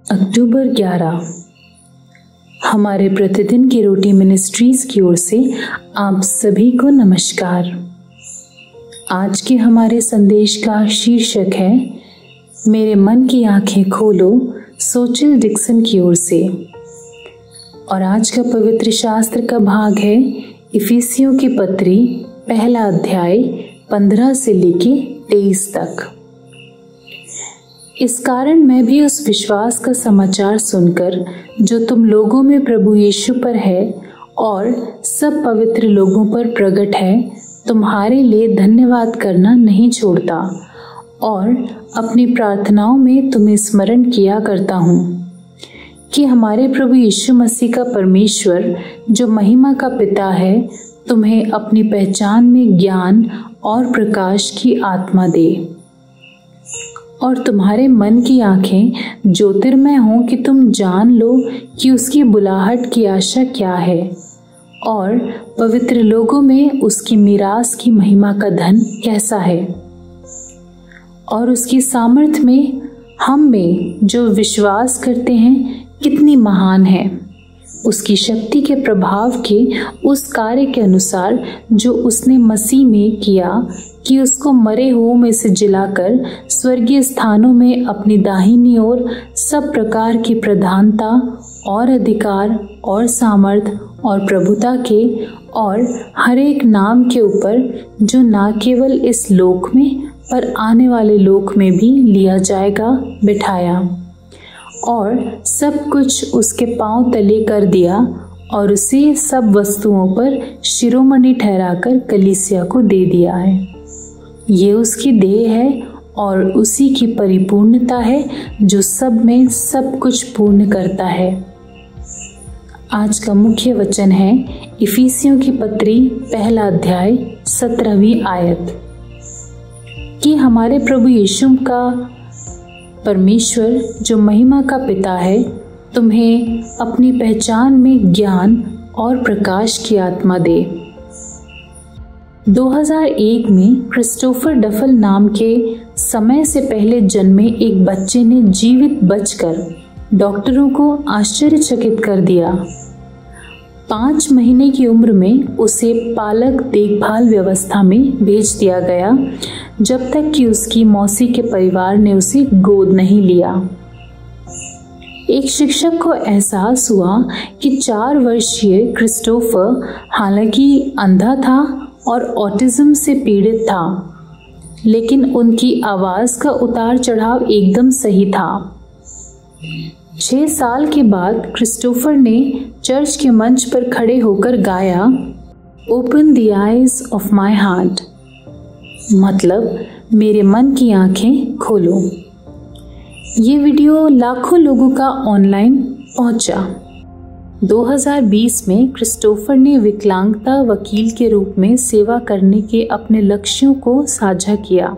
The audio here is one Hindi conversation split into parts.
अक्टूबर 11 हमारे प्रतिदिन की रोटी मिनिस्ट्रीज की ओर से आप सभी को नमस्कार। आज के हमारे संदेश का शीर्षक है मेरे मन की आंखें खोलो, सोचिल डिक्सन की ओर से। और आज का पवित्र शास्त्र का भाग है इफिसियों की पत्री पहला अध्याय 15 से लेके 23 तक। इस कारण मैं भी उस विश्वास का समाचार सुनकर जो तुम लोगों में प्रभु यीशु पर है और सब पवित्र लोगों पर प्रकट है, तुम्हारे लिए धन्यवाद करना नहीं छोड़ता और अपनी प्रार्थनाओं में तुम्हें स्मरण किया करता हूँ कि हमारे प्रभु यीशु मसीह का परमेश्वर जो महिमा का पिता है, तुम्हें अपनी पहचान में ज्ञान और प्रकाश की आत्मा दे और तुम्हारे मन की आंखें ज्योतिर्मय हों कि तुम जान लो कि उसकी बुलाहट की आशा क्या है और पवित्र लोगों में उसकी मीरास की महिमा का धन कैसा है और उसकी सामर्थ में हम में जो विश्वास करते हैं कितनी महान है, उसकी शक्ति के प्रभाव के उस कार्य के अनुसार जो उसने मसीह में किया कि उसको मरे हुओं में से जिलाकर स्वर्गीय स्थानों में अपनी दाहिनी ओर सब प्रकार की प्रधानता और अधिकार और सामर्थ और प्रभुता के और हर एक नाम के ऊपर जो ना केवल इस लोक में पर आने वाले लोक में भी लिया जाएगा बिठाया और सब कुछ उसके पांव तले कर दिया और उसे सब वस्तुओं पर शिरोमणि ठहराकर कलीसिया को दे दिया है। ये उसकी देह है और उसी की परिपूर्णता है जो सब में सब कुछ पूर्ण करता है। आज का मुख्य वचन है इफिसियों की पत्री पहला अध्याय 17वीं आयत कि हमारे प्रभु यीशु का परमेश्वर जो महिमा का पिता है, तुम्हें अपनी पहचान में ज्ञान और प्रकाश की आत्मा दे। 2001 में क्रिस्टोफर डफल नाम के समय से पहले जन्मे एक बच्चे ने जीवित बचकर डॉक्टरों को आश्चर्यचकित कर दिया। 5 महीने की उम्र में उसे पालक देखभाल व्यवस्था में भेज दिया गया जब तक कि उसकी मौसी के परिवार ने उसे गोद नहीं लिया। एक शिक्षक को एहसास हुआ कि 4 वर्षीय क्रिस्टोफर हालांकि अंधा था और ऑटिज्म से पीड़ित था, लेकिन उनकी आवाज का उतार चढ़ाव एकदम सही था। 6 साल के बाद क्रिस्टोफर ने चर्च के मंच पर खड़े होकर गाया, open the eyes of my heart, मतलब मेरे मन की आंखें खोलो। ये वीडियो लाखों लोगों का ऑनलाइन पहुंचा। 2020 में क्रिस्टोफर ने विकलांगता वकील के रूप में सेवा करने के अपने लक्ष्यों को साझा किया।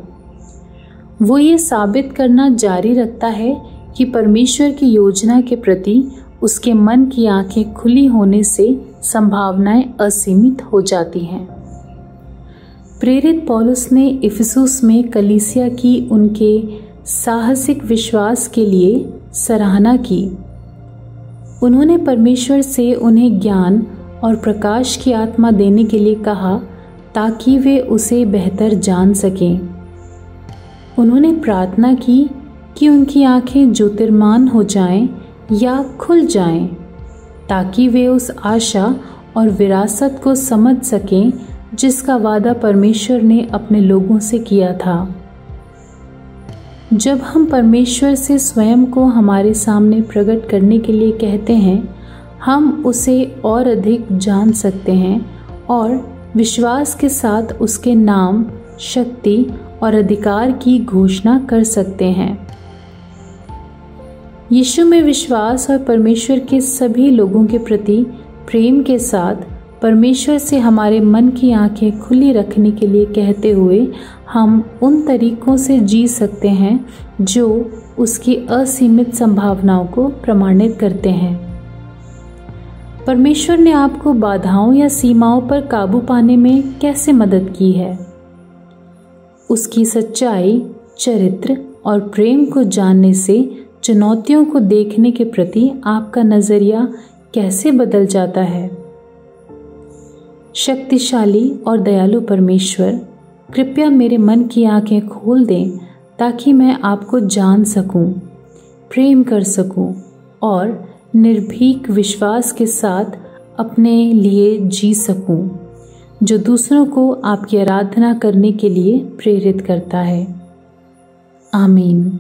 वो ये साबित करना जारी रखता है कि परमेश्वर की योजना के प्रति उसके मन की आंखें खुली होने से संभावनाएं असीमित हो जाती हैं। प्रेरित पौलुस ने इफिसुस में कलीसिया की उनके साहसिक विश्वास के लिए सराहना की। उन्होंने परमेश्वर से उन्हें ज्ञान और प्रकाश की आत्मा देने के लिए कहा ताकि वे उसे बेहतर जान सकें। उन्होंने प्रार्थना की कि उनकी आंखें ज्योतिर्मान हो जाएं या खुल जाएं ताकि वे उस आशा और विरासत को समझ सकें जिसका वादा परमेश्वर ने अपने लोगों से किया था। जब हम परमेश्वर से स्वयं को हमारे सामने प्रकट करने के लिए कहते हैं, हम उसे और अधिक जान सकते हैं और विश्वास के साथ उसके नाम, शक्ति और अधिकार की घोषणा कर सकते हैं। यीशु में विश्वास और परमेश्वर के सभी लोगों के प्रति प्रेम के साथ परमेश्वर से हमारे मन की आंखें खुली रखने के लिए कहते हुए हम उन तरीकों से जी सकते हैं जो उसकी असीमित संभावनाओं को प्रमाणित करते हैं। परमेश्वर ने आपको बाधाओं या सीमाओं पर काबू पाने में कैसे मदद की है? उसकी सच्चाई, चरित्र और प्रेम को जानने से चुनौतियों को देखने के प्रति आपका नज़रिया कैसे बदल जाता है। शक्तिशाली और दयालु परमेश्वर, कृपया मेरे मन की आंखें खोल दें ताकि मैं आपको जान सकूं, प्रेम कर सकूं और निर्भीक विश्वास के साथ अपने लिए जी सकूं, जो दूसरों को आपकी आराधना करने के लिए प्रेरित करता है। आमीन।